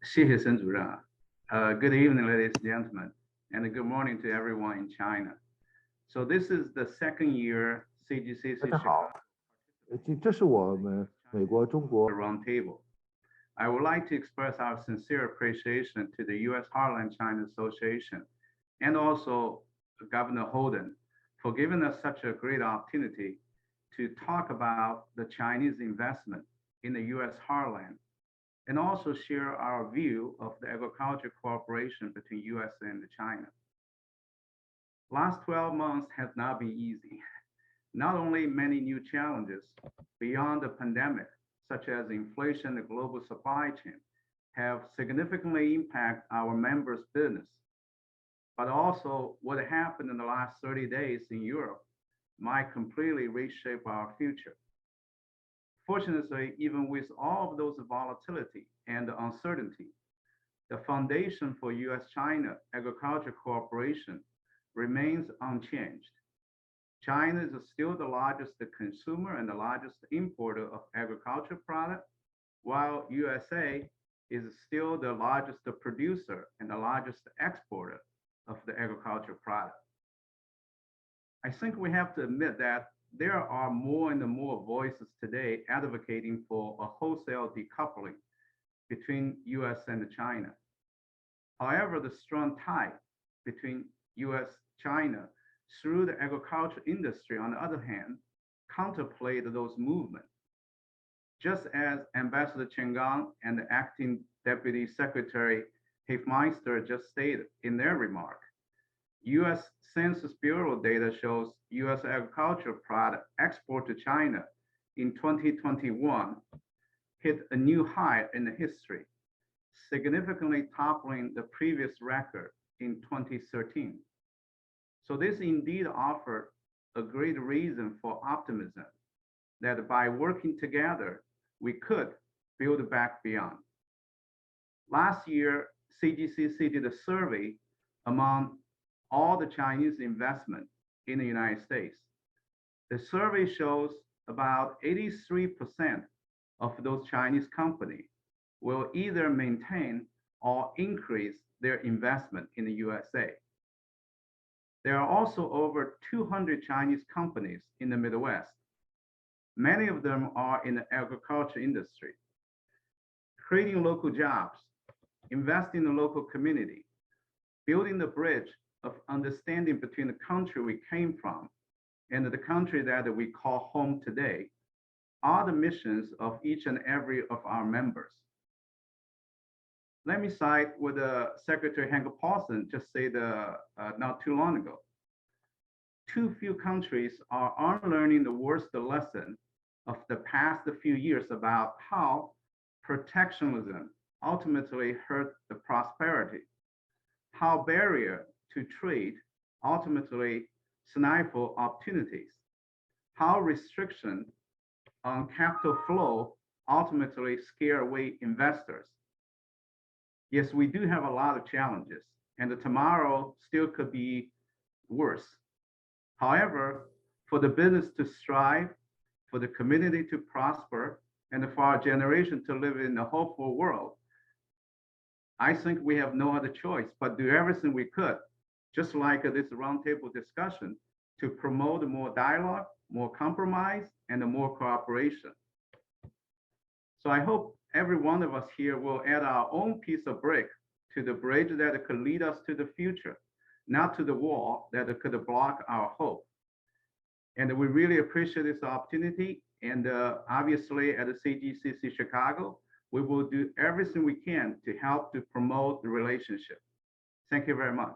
谢谢沈主任啊。Good evening, ladies and gentlemen, and good morning to everyone in China. So this is the second year 大 CGCC 家 Chicago 好，这是我们美国、中国 Roundtable. I would like to express our sincere appreciation to the U.S. Heartland China Association and also Governor Holden for giving us such a great opportunity to talk about the Chinese investment in the U.S. Heartland and also share our view of the agriculture cooperation between U.S. and China. Last 12 months has not been easy. Not only many new challenges beyond the pandemic, such as inflation and global supply chain, have significantly impacted our members' business, but also what happened in the last 30 days in Europe might completely reshape our future. Fortunately, even with all of those volatility and uncertainty, the foundation for U.S.-China agriculture cooperation remains unchanged. China is still the largest consumer and the largest importer of agriculture products, while USA is still the largest producer and the largest exporter of the agriculture product. I think we have to admit that there are more and more voices today advocating for a wholesale decoupling between US and China. However, the strong tie between US-China through the agriculture industry, on the other hand, contemplate those movements. Just as Ambassador Chen Gang and the Acting Deputy Secretary Hofmeister just stated in their remark, US Census Bureau data shows US agriculture product export to China in 2021 hit a new high in the history, significantly toppling the previous record in 2013. So this indeed offered a great reason for optimism that by working together, we could build back beyond. Last year, CGCC did a survey among all the Chinese investment in the United States. The survey shows about 83% of those Chinese companies will either maintain or increase their investment in the USA. There are also over 200 Chinese companies in the Midwest. Many of them are in the agriculture industry, creating local jobs, investing in the local community, building the bridge of understanding between the country we came from and the country that we call home today are the missions of each and every of our members. Let me cite what Secretary Hank Paulson just said not too long ago. Too few countries are unlearning the worst lesson of the past few years about how protectionism ultimately hurt the prosperity, how barrier to trade ultimately stifle opportunities, how restriction on capital flow ultimately scare away investors. Yes, we do have a lot of challenges, and tomorrow still could be worse. However, for the business to strive, for the community to prosper, and for our generation to live in a hopeful world, I think we have no other choice but do everything we could, just like this roundtable discussion, to promote more dialogue, more compromise, and more cooperation. So I hope every one of us here will add our own piece of brick to the bridge that could lead us to the future, not to the wall that could block our hope. And we really appreciate this opportunity. And obviously at the CGCC Chicago, we will do everything we can to help to promote the relationship. Thank you very much.